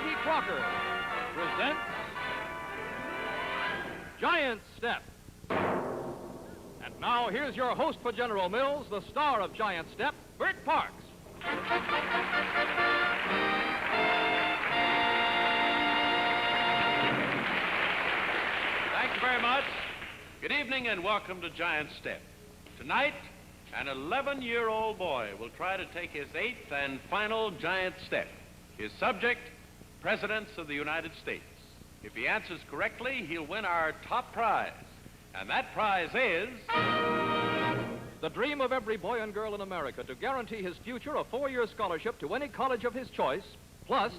Betty Crocker presents Giant Step. And now, here's your host for General Mills, the star of Giant Step, Bert Parks. Thank you very much. Good evening and welcome to Giant Step. Tonight, an 11-year-old boy will try to take his 8th and final giant step. His subject, Presidents of the United States. If he answers correctly, he'll win our top prize. And that prize is... The dream of every boy and girl in America to guarantee his future a 4-year scholarship to any college of his choice, plus...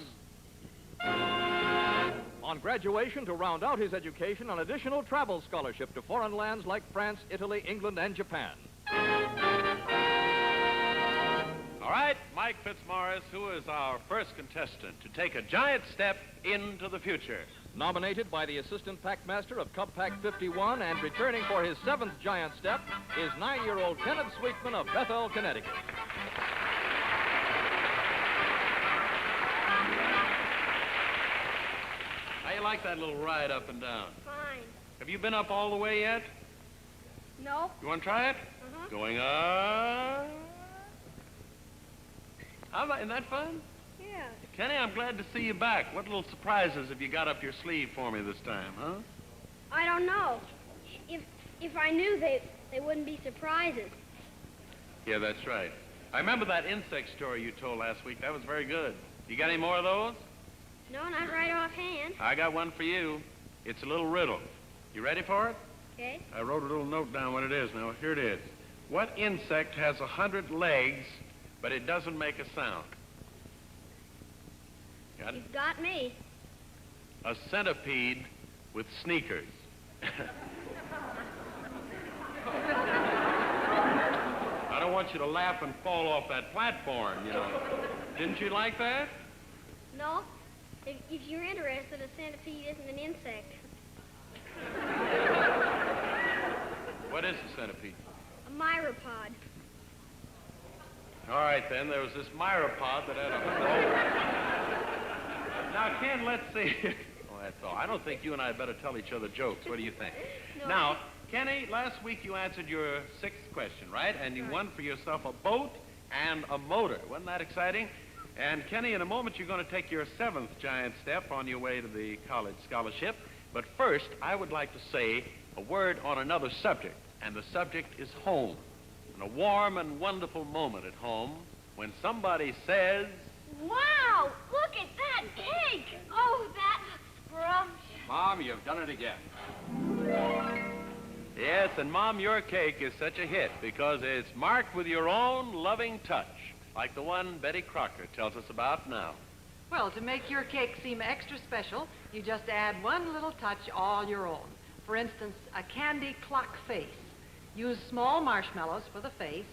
on graduation to round out his education, an additional travel scholarship to foreign lands like France, Italy, England, and Japan. All right, Mike Fitzmaurice, who is our first contestant to take a giant step into the future. Nominated by the assistant packmaster of Cub Pack 51 and returning for his 7th giant step is 9-year-old Kenneth Sweetman of Bethel, Connecticut. How you like that little ride up and down? Fine. Have you been up all the way yet? No. You want to try it? Uh-huh. Going up. Isn't that fun? Yeah. Kenny, I'm glad to see you back. What little surprises have you got up your sleeve for me this time, huh? I don't know. If I knew, they wouldn't be surprises. Yeah, that's right. I remember that insect story you told last week. That was very good. You got any more of those? No, not right offhand. I got one for you. It's a little riddle. You ready for it? Okay. I wrote a little note down what it is. Now, here it is. What insect has 100 legs, but it doesn't make a sound? Got it? You've got me. A centipede with sneakers. I don't want you to laugh and fall off that platform, you know. Didn't you like that? No. If you're interested, a centipede isn't an insect. What is a centipede? A myropod. All right, then. There was this myropod that had a... Now, Ken, let's see. Oh, that's all. I don't think you and I better tell each other jokes. What do you think? No. Now, Kenny, last week you answered your 6th question, right? And you won for yourself a boat and a motor. Wasn't that exciting? And, Kenny, in a moment you're going to take your 7th giant step on your way to the college scholarship. But first, I would like to say a word on another subject. And the subject is home. And a warm and wonderful moment at home when somebody says... Wow! Look at that cake! Oh, that scrumptious. Mom, you've done it again. Yes, and Mom, your cake is such a hit because it's marked with your own loving touch, like the one Betty Crocker tells us about now. Well, to make your cake seem extra special, you just add one little touch all your own. For instance, a candy clock face. Use small marshmallows for the face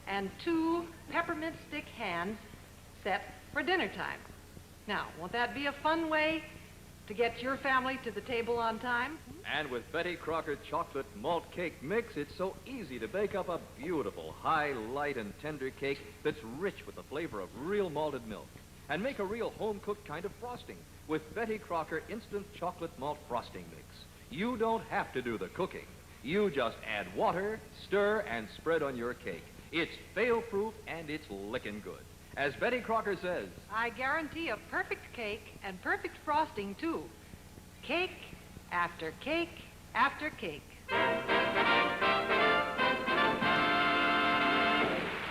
and 2 peppermint stick hands set for dinner time. Now, won't that be a fun way to get your family to the table on time? And with Betty Crocker chocolate malt cake mix, it's so easy to bake up a beautiful, high, light, and tender cake that's rich with the flavor of real malted milk. And make a real home-cooked kind of frosting with Betty Crocker instant chocolate malt frosting mix. You don't have to do the cooking. You just add water, stir, and spread on your cake. It's fail-proof and it's licking good. As Betty Crocker says, I guarantee a perfect cake and perfect frosting, too. Cake after cake after cake.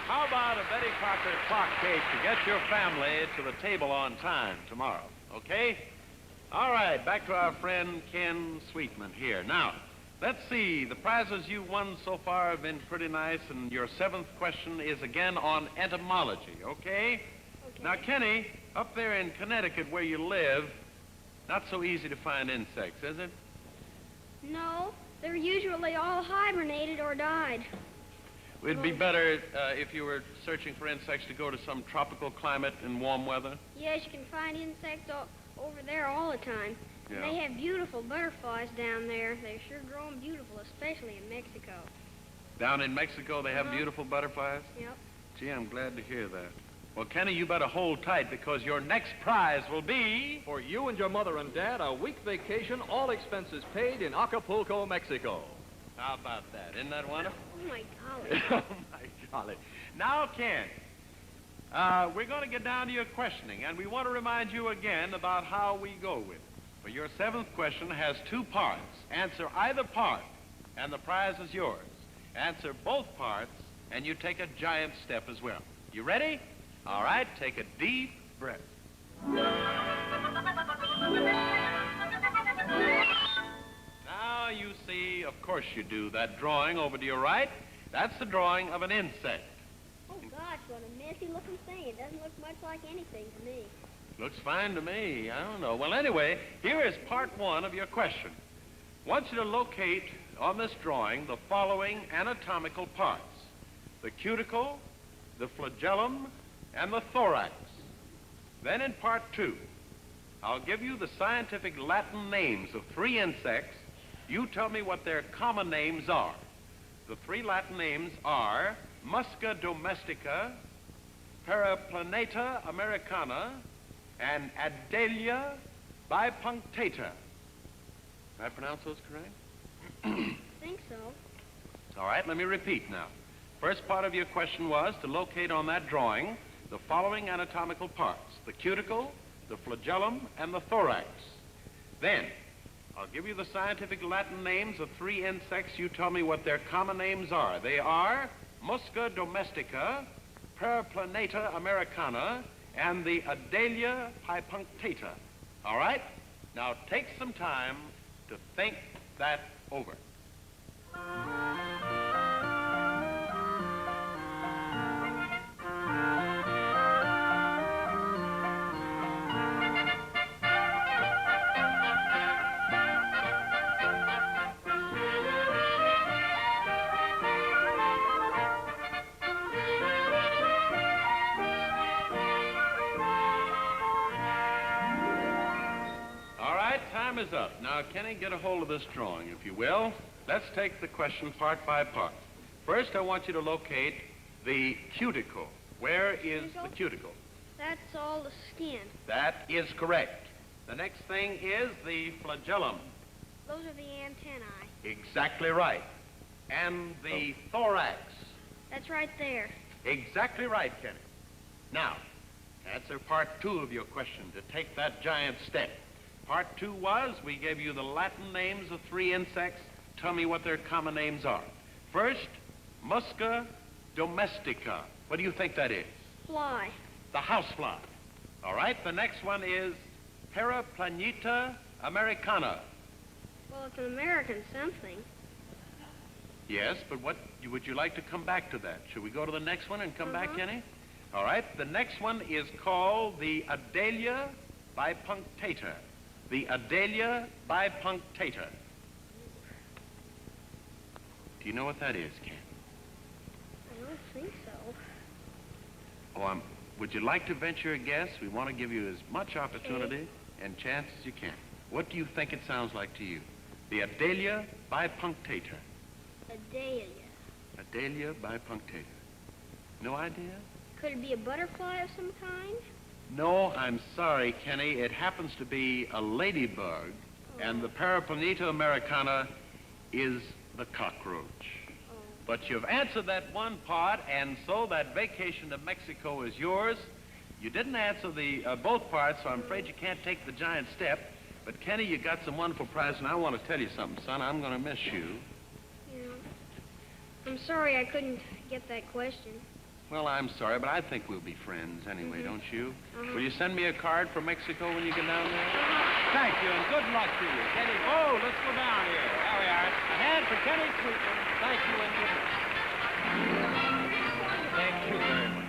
How about a Betty Crocker clock cake to get your family to the table on time tomorrow, okay? All right, back to our friend Ken Sweetman here. Now, let's see. The prizes you won so far have been pretty nice, and your 7th question is again on entomology, okay? Okay. Now, Kenny, up there in Connecticut where you live, not so easy to find insects, is it? No, they're usually all hibernated or died. It'd be better if you were searching for insects to go to some tropical climate in warm weather. Yes, you can find insects over there all the time. Yeah. They have beautiful butterflies down there. They're sure growing beautiful, especially in Mexico. Down in Mexico, they have Uh-huh. beautiful butterflies? Yep. Gee, I'm glad to hear that. Well, Kenny, you better hold tight because your next prize will be... For you and your mother and dad, a week vacation, all expenses paid in Acapulco, Mexico. How about that? Isn't that wonderful? Oh, my golly. Oh, my golly. Now, Ken, we're going to get down to your questioning, and we want to remind you again about how we go with it. For your 7th question has 2 parts. Answer either part, and the prize is yours. Answer both parts, and you take a giant step as well. You ready? All right, take a deep breath. Now you see, of course you do, that drawing over to your right. That's the drawing of an insect. Oh, gosh, what a messy-looking thing. It doesn't look much like anything to me. Looks fine to me. I don't know. Well, anyway, here is part 1 of your question. I want you to locate on this drawing the following anatomical parts: the cuticle, the flagellum, and the thorax. Then in part 2, I'll give you the scientific Latin names of 3 insects. You tell me what their common names are. The 3 Latin names are Musca domestica, Periplaneta americana, and Adalia bipunctata. Did I pronounce those correct? I think so. All right, let me repeat now. First part of your question was to locate on that drawing the following anatomical parts: the cuticle, the flagellum, and the thorax. Then, I'll give you the scientific Latin names of 3 insects. You tell me what their common names are. They are Musca domestica, Periplaneta americana, and the Adalia bipunctata. All right? Now take some time to think that over. Time is up. Now, Kenny, get a hold of this drawing, if you will. Let's take the question part by part. First, I want you to locate the cuticle. Where is the cuticle? That's all the skin. That is correct. The next thing is the flagellum. Those are the antennae. Exactly right. And the thorax. That's right there. Exactly right, Kenny. Now, answer part 2 of your question to take that giant step. Part 2 was, we gave you the Latin names of 3 insects. Tell me what their common names are. First, Musca domestica. What do you think that is? Fly. The housefly. All right, the next one is Periplaneta americana. Well, it's an American something. Yes, but what would you like to come back to that? Should we go to the next one and come back, Kenny? All right, the next one is called the Adalia bipunctata. The Adalia bipunctata. Do you know what that is, Ken? I don't think so. Oh, would you like to venture a guess? We want to give you as much opportunity and chance as you can. What do you think it sounds like to you? The Adalia bipunctata. Adalia. Adalia bipunctata. No idea? Could it be a butterfly of some kind? No, I'm sorry, Kenny. It happens to be a ladybug, and the Periplaneta americana is the cockroach. But you've answered that one part, and so that vacation to Mexico is yours. You didn't answer the both parts, so I'm afraid you can't take the giant step. But, Kenny, you got some wonderful prizes, and I want to tell you something, son. I'm going to miss you. Yeah. I'm sorry I couldn't get that question. Well, I'm sorry, but I think we'll be friends anyway, don't you? Will you send me a card from Mexico when you get down there? Thank you, and good luck to you. Kenny, oh, let's go down here. There we are. A hand for Kenny Sweetman. Thank you, and good luck. Thank you very much.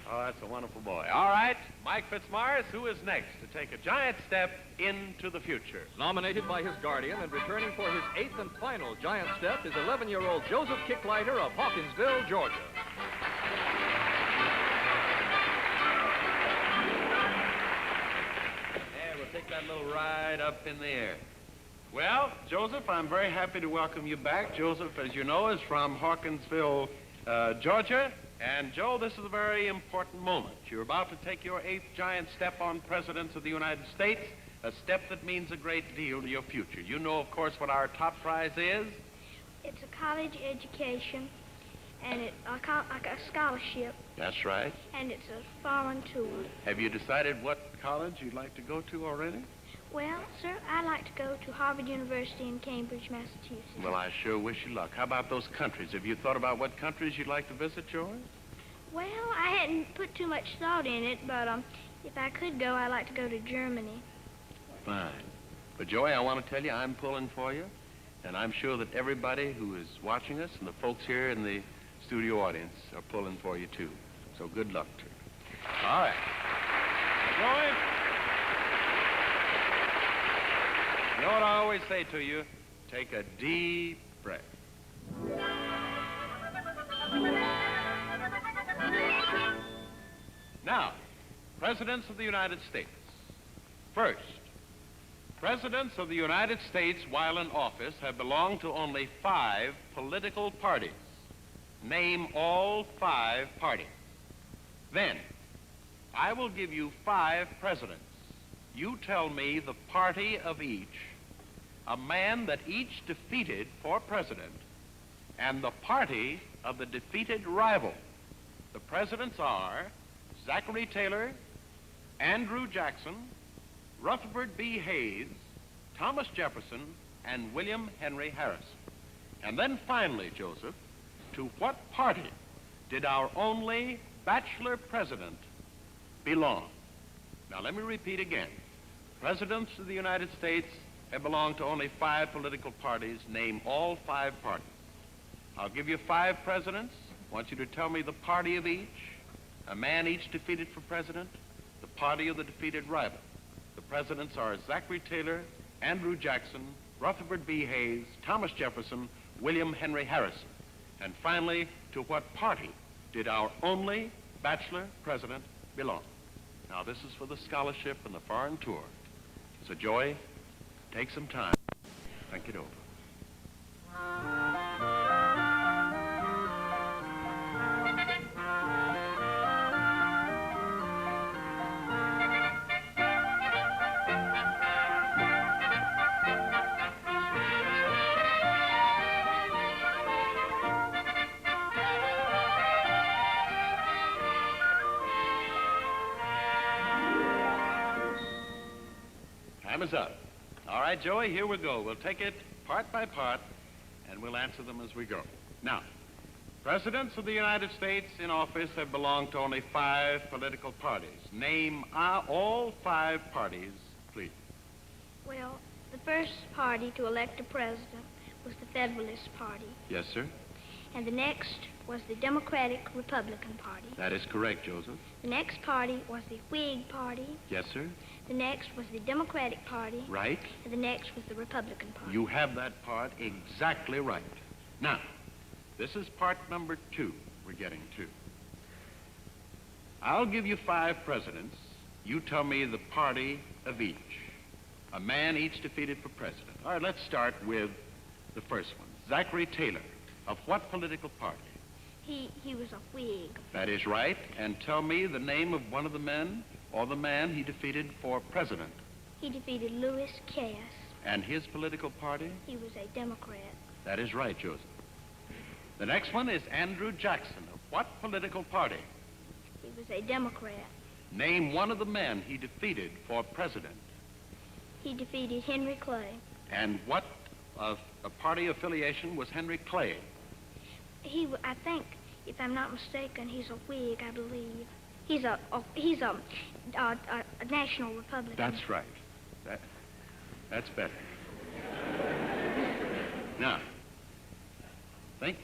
Oh, that's a wonderful boy. All right, Mike Fitzmaurice, who is next to take a giant step into the future? Nominated by his guardian and returning for his 8th and final giant step is 11-year-old Joseph Kicklighter of Hawkinsville, Georgia. There, we'll take that little ride up in the air. Well, Joseph, I'm very happy to welcome you back. Joseph, as you know, is from Hawkinsville, Georgia. And, Joe, this is a very important moment. You're about to take your 8th giant step on Presidents of the United States, a step that means a great deal to your future. You know, of course, what our top prize is? It's a college education, and it's a scholarship, That's right. and it's a foreign tour. Have you decided what college you'd like to go to already? Well, sir, I like to go to Harvard University in Cambridge, Massachusetts. Well, I sure wish you luck. How about those countries? Have you thought about what countries you'd like to visit, Joey? Well, I hadn't put too much thought in it, but if I could go, I'd like to go to Germany. Fine. But, Joey, I want to tell you I'm pulling for you, and I'm sure that everybody who is watching us and the folks here in the studio audience are pulling for you, too. So good luck to you. All right. Joey? You know what I always say to you? Take a deep breath. Now, Presidents of the United States. First, Presidents of the United States, while in office, have belonged to only 5 political parties. Name all 5 parties. Then, I will give you 5 presidents. You tell me the party of each, a man that each defeated for president, and the party of the defeated rival. The presidents are Zachary Taylor, Andrew Jackson, Rutherford B. Hayes, Thomas Jefferson, and William Henry Harrison. And then finally, Joseph, to what party did our only bachelor president belong? Now, let me repeat again. Presidents of the United States have belonged to only 5 political parties. Name all 5 parties. I'll give you 5 presidents. I want you to tell me the party of each, a man each defeated for president, the party of the defeated rival. The presidents are Zachary Taylor, Andrew Jackson, Rutherford B. Hayes, Thomas Jefferson, William Henry Harrison. And finally, to what party did our only bachelor president belong? Now, this is for the scholarship and the foreign tour. So, Joey, take some time. Think it over. Time is up. All right, Joey, here we go. We'll take it part by part, and we'll answer them as we go. Now, presidents of the United States in office have belonged to only 5 political parties. Name all 5 parties, please. Well, the first party to elect a president was the Federalist Party, Yes, sir. and the next was the Democratic Republican Party. That is correct, Joseph. The next party was the Whig Party. Yes, sir. The next was the Democratic Party. Right. And the next was the Republican Party. You have that part exactly right. Now, this is part number 2 we're getting to. I'll give you 5 presidents. You tell me the party of each. A man each defeated for president. All right, let's start with the first one. Zachary Taylor. Of what political party? He was a Whig. That is right. And tell me the name of one of the men or the man he defeated for president. He defeated Lewis Cass. And his political party? He was a Democrat. That is right, Joseph. The next one is Andrew Jackson. Of what political party? He was a Democrat. Name one of the men he defeated for president. He defeated Henry Clay. And what a party affiliation was Henry Clay? I think, if I'm not mistaken, he's a Whig, I believe. He's a national Republican. That's right. That's better. Now,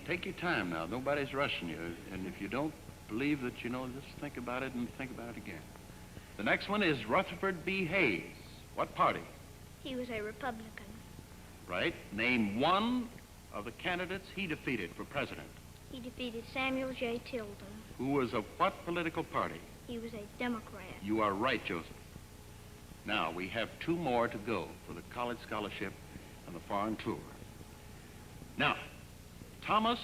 take your time now. Nobody's rushing you. And if you don't believe that you know, just think about it and think about it again. The next one is Rutherford B. Hayes. What party? He was a Republican. Right. Name one of the candidates he defeated for president. He defeated Samuel J. Tilden. Who was of what political party? He was a Democrat. You are right, Joseph. Now, we have 2 more to go for the college scholarship and the foreign tour. Now, Thomas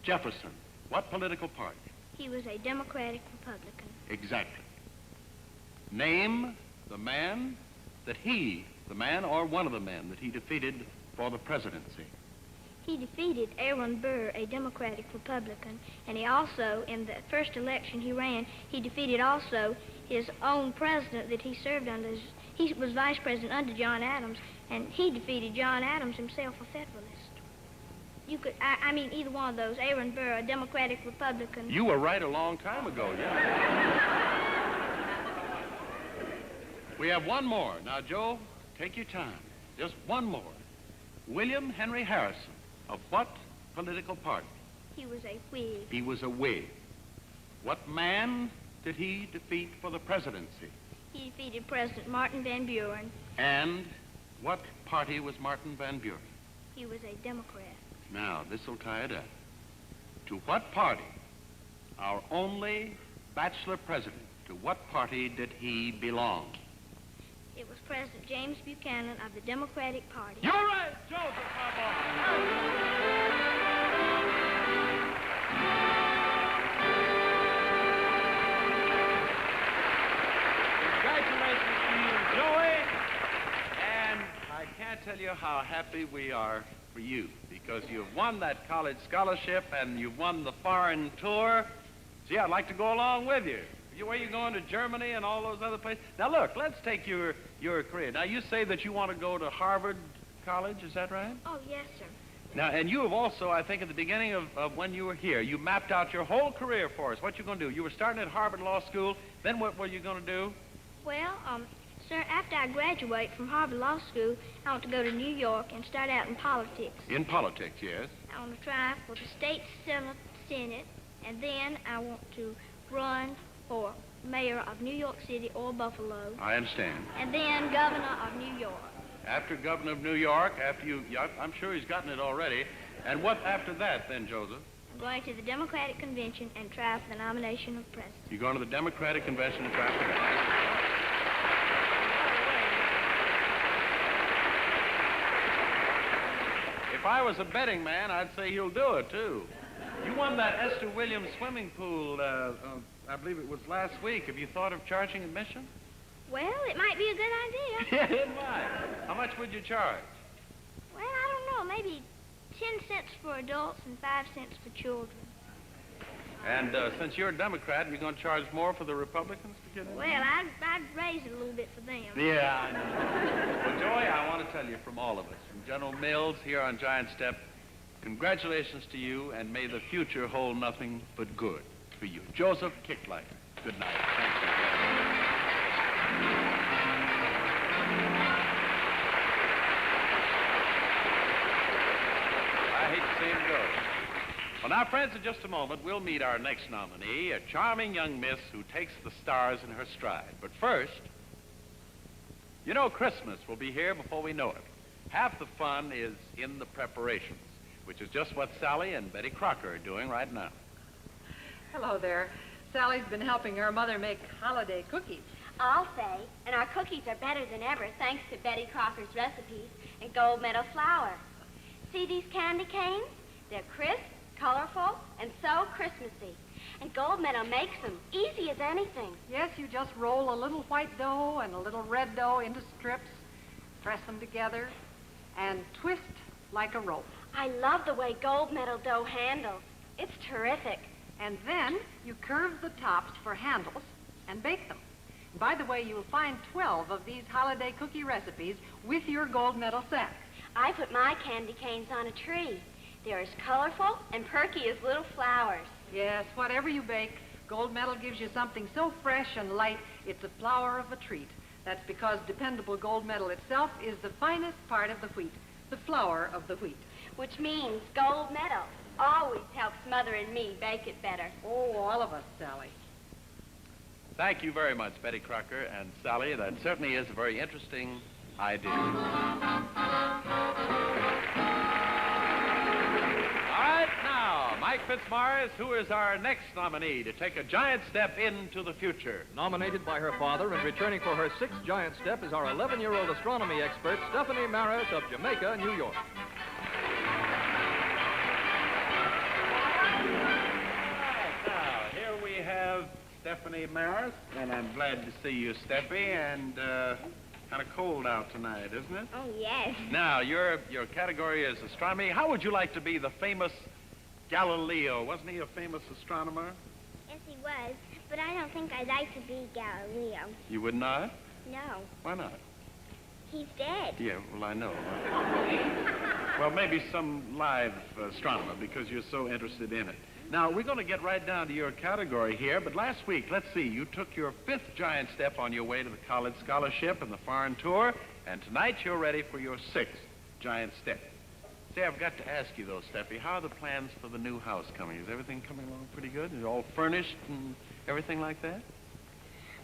Jefferson. What political party? He was a Democratic Republican. Exactly. Name the man or one of the men that he defeated for the presidency. He defeated Aaron Burr, a Democratic Republican, and he also, in the first election he ran, he defeated also his own president that he served under. He was vice president under John Adams, and he defeated John Adams himself, a Federalist. You could, I mean, either one of those, Aaron Burr, a Democratic Republican. You were right a long time ago, yeah. We have one more. Now, Joe, take your time. Just one more. William Henry Harrison, of what political party? He was a Whig. He was a Whig. What man did he defeat for the presidency? He defeated President Martin Van Buren. And what party was Martin Van Buren? He was a Democrat. Now, this will tie it up. To what party, our only bachelor president, to what party did he belong? It was President James Buchanan of the Democratic Party. You're right, Joseph, my boy. Congratulations to you, Joey. And I can't tell you how happy we are for you, because you've won that college scholarship and you've won the foreign tour. Gee, I'd like to go along with you. Where are you going, to Germany and all those other places? Now, look, let's take your career. Now, you say that you want to go to Harvard College, is that right? Oh, yes, sir. Now, and you have also, I think, at the beginning of when you were here, you mapped out your whole career for us. What you're going to do? You were starting at Harvard Law School. Then what were you going to do? Well, sir, after I graduate from Harvard Law School, I want to go to New York and start out in politics. In politics, yes. I want to try for the state Senate, and then I want to run for mayor of New York City or Buffalo. I understand. And then governor of New York. After governor of New York, I'm sure he's gotten it already. And what after that, then, Joseph? I'm going to the Democratic Convention and try for the nomination of president. You're going to the Democratic Convention and try for that. If I was a betting man, I'd say he'll do it, too. You won that Esther Williams swimming pool, I believe it was last week. Have you thought of charging admission? Well, it might be a good idea. Yeah, it might. How much would you charge? Well, I don't know. Maybe 10 cents for adults and 5 cents for children. And since you're a Democrat, you're going to charge more for the Republicans to get in? Well, I'd raise it a little bit for them. Yeah, I know. Well, Joey, I want to tell you from all of us, from General Mills here on Giant Step, congratulations to you, and may the future hold nothing but good for you. Joseph Kicklighter, good night. Thank you. I hate to see him go. Well, now, friends, in just a moment, we'll meet our next nominee, a charming young miss who takes the stars in her stride. But first, you know, Christmas will be here before we know it. Half the fun is in the preparations, which is just what Sally and Betty Crocker are doing right now. Hello there. Sally's been helping her mother make holiday cookies. I'll say, and our cookies are better than ever thanks to Betty Crocker's recipes and gold medal flour. See these candy canes? They're crisp, colorful, and so Christmassy. And gold medal makes them easy as anything. Yes, you just roll a little white dough and a little red dough into strips, press them together, and twist like a rope. I love the way gold medal dough handles. It's terrific. And then you curve the tops for handles and bake them. By the way, you'll find 12 of these holiday cookie recipes with your gold medal set. I put my candy canes on a tree. They're as colorful and perky as little flowers. Yes, whatever you bake, gold medal gives you something so fresh and light, it's a flower of a treat. That's because dependable gold medal itself is the finest part of the wheat, the flour of the wheat. Which means gold medal always helps Mother and me bake it better. Oh, all of us, Sally. Thank you very much, Betty Crocker and Sally. That certainly is a very interesting idea. All right, now, Mike Fitzmaurice, who is our next nominee to take a giant step into the future. Nominated by her father and returning for her 6th giant step is our 11-year-old astronomy expert, Stephanie Maris of Jamaica, New York. Now, here Stephanie Maris. And I'm glad to see you, Steffi. And kind of cold out tonight, isn't it? Oh, yes. Now, your category is astronomy. How would you like to be the famous Galileo? Wasn't he a famous astronomer? Yes, he was. But I don't think I'd like to be Galileo. You would not? No. Why not? He's dead. Yeah, well, I know. Well, maybe some live astronomer, because you're so interested in it. Now, we're going to get right down to your category here, but last week, let's see, you took your 5th giant step on your way to the college scholarship and the foreign tour, and tonight you're ready for your 6th giant step. Say, I've got to ask you, though, Steffi, how are the plans for the new house coming? Is everything coming along pretty good? Is it all furnished and everything like that?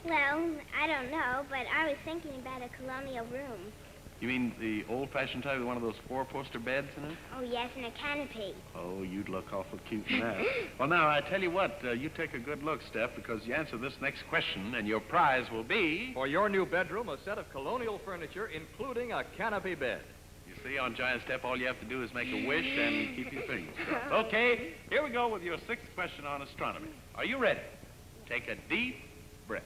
Well, I don't know, but I was thinking about a colonial room. You mean the old-fashioned type with one of those 4-poster beds in it? Oh, yes, and a canopy. Oh, you'd look awful cute in that. Well, now, I tell you what, you take a good look, Steph, because you answer this next question, and your prize will be... For your new bedroom, a set of colonial furniture, including a canopy bed. You see, on Giant Step, all you have to do is make a wish and keep your fingers crossed. Okay, here we go with your 6th question on astronomy. Are you ready? Take a deep breath.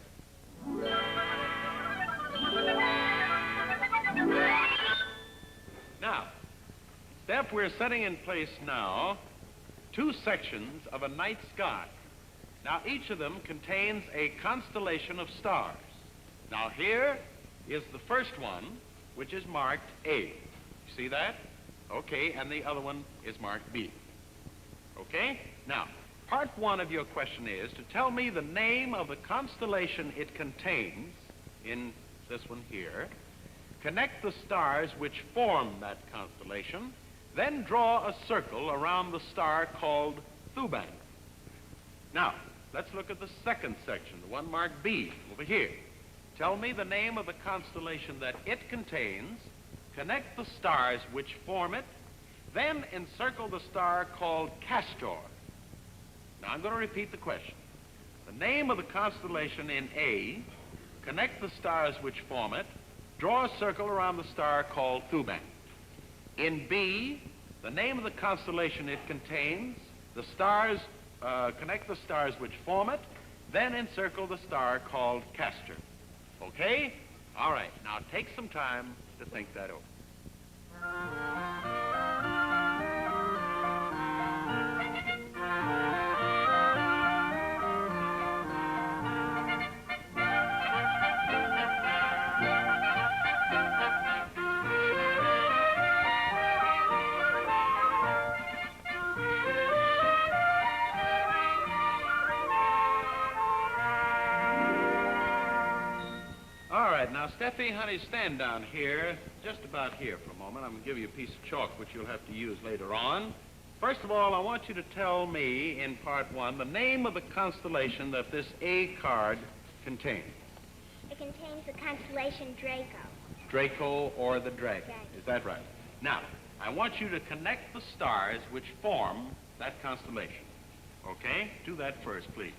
Now, Steph, we're setting in place now 2 sections of a night sky. Now, each of them contains a constellation of stars. Now, here is the first one, which is marked A. You see that? Okay, and the other one is marked B. Okay? Now, part 1 of your question is to tell me the name of the constellation it contains in this one here. Connect the stars which form that constellation, then draw a circle around the star called Thuban. Now, let's look at the second section, the one marked B, over here. Tell me the name of the constellation that it contains, connect the stars which form it, then encircle the star called Castor. Now, I'm going to repeat the question. The name of the constellation in A, connect the stars which form it, draw a circle around the star called Thuban. In B, the name of the constellation it contains, the stars, connect the stars which form it, then encircle the star called Castor. Okay? All right. Now take some time to think that over. Now, Steffi, honey, stand down here, just about here for a moment. I'm going to give you a piece of chalk, which you'll have to use later on. First of all, I want you to tell me, in part 1, the name of the constellation that this A card contains. It contains the constellation Draco. Draco or the Dragon. Right. Is that right? Now, I want you to connect the stars which form that constellation. Okay? Do that first, please.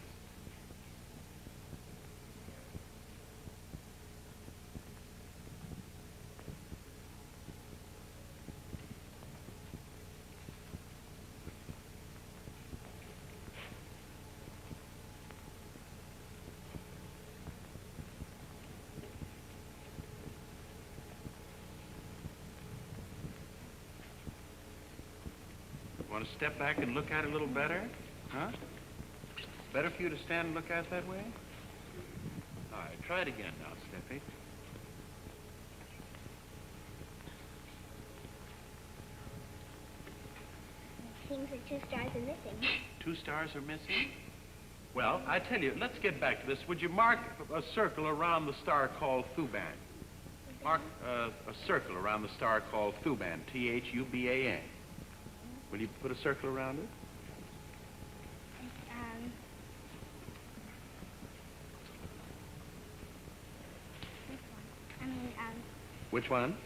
Want to step back and look at it a little better? Huh? Better for you to stand and look at it that way? All right, try it again now, Steffi. It seems that 2 stars are missing. 2 stars are missing? Well, I tell you, let's get back to this. Would you mark a circle around the star called Thuban? Mark a circle around the star called Thuban, Thuban. Will you put a circle around it? Which one?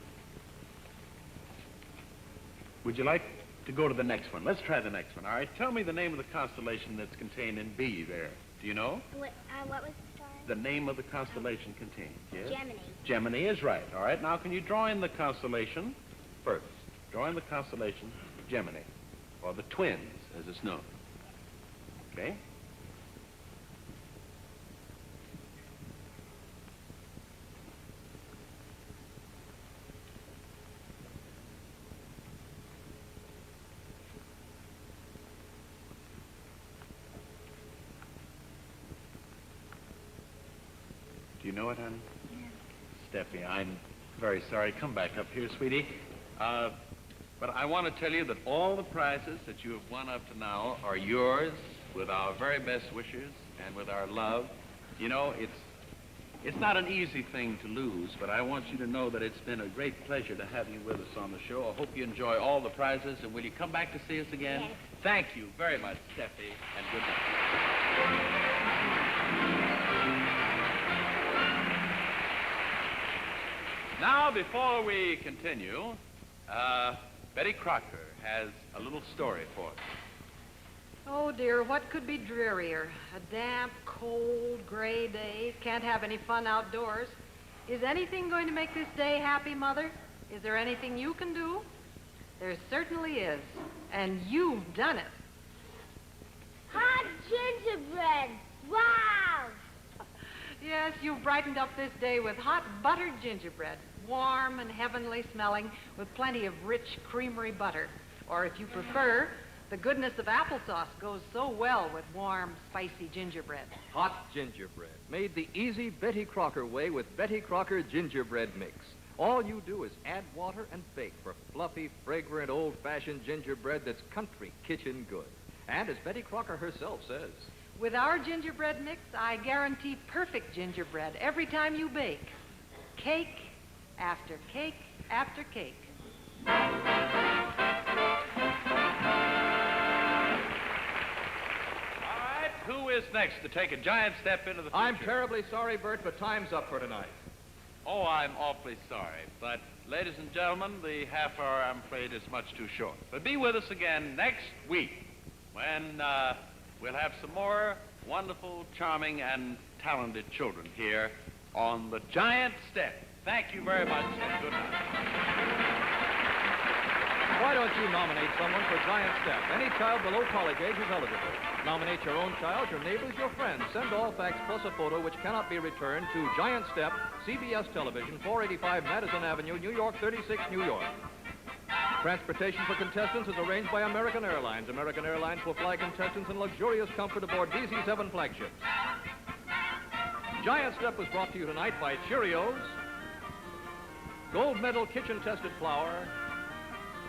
Would you like to go to the next one? Let's try the next one, all right? Tell me the name of the constellation that's contained in B there. Do you know? What was the star? The name of the constellation contained, yes? Gemini. Gemini is right, all right? Now, can you draw in the constellation first? Draw in the constellation Gemini, or the twins, as it's known. Okay? Do you know it, honey? Steffi, I'm very sorry. Come back up here, sweetie. But I want to tell you that all the prizes that you have won up to now are yours with our very best wishes and with our love. You know, it's not an easy thing to lose, but I want you to know that it's been a great pleasure to have you with us on the show. I hope you enjoy all the prizes, and will you come back to see us again? Yes. Thank you very much, Steffi, and good night. Now, before we continue, Betty Crocker has a little story for us. Oh, dear, what could be drearier? A damp, cold, gray day. Can't have any fun outdoors. Is anything going to make this day happy, Mother? Is there anything you can do? There certainly is. And you've done it. Hot gingerbread. Wow! Yes, you've brightened up this day with hot buttered gingerbread. Warm and heavenly smelling with plenty of rich, creamery butter. Or if you prefer, the goodness of applesauce goes so well with warm, spicy gingerbread. Hot gingerbread, made the easy Betty Crocker way with Betty Crocker gingerbread mix. All you do is add water and bake for fluffy, fragrant, old-fashioned gingerbread that's country kitchen good. And as Betty Crocker herself says, With our gingerbread mix, I guarantee perfect gingerbread every time you bake. Cake after cake after cake. All right, who is next to take a giant step into the future? I'm terribly sorry, Bert, but time's up for tonight. Oh, I'm awfully sorry. But, ladies and gentlemen, the half hour, I'm afraid, is much too short. But be with us again next week when we'll have some more wonderful, charming, and talented children here on the Giant Step. Thank you very much, and good night. Why don't you nominate someone for Giant Step? Any child below college age is eligible. Nominate your own child, your neighbors, your friends. Send all facts plus a photo which cannot be returned to Giant Step, CBS Television, 485 Madison Avenue, New York, 36, New York. Transportation for contestants is arranged by American Airlines. American Airlines will fly contestants in luxurious comfort aboard DC-7 flagships. Giant Step was brought to you tonight by Cheerios, Gold Medal Kitchen Tested Flour,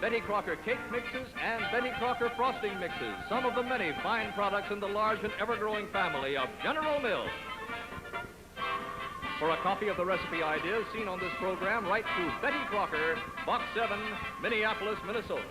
Betty Crocker Cake Mixes, and Betty Crocker Frosting Mixes, some of the many fine products in the large and ever-growing family of General Mills. For a copy of the recipe ideas seen on this program, write to Betty Crocker, Box 7, Minneapolis, Minnesota.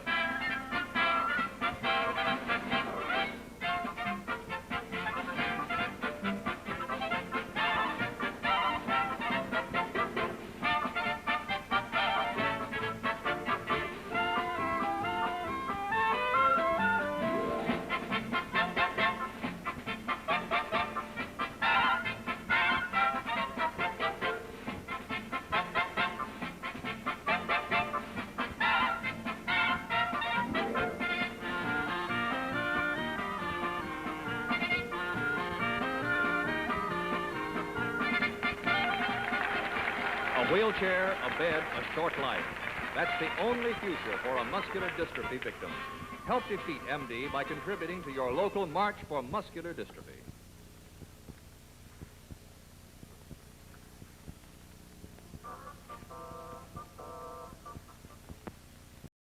A wheelchair, a bed, a short life. That's the only future for a muscular dystrophy victim. Help defeat MD by contributing to your local March for Muscular Dystrophy.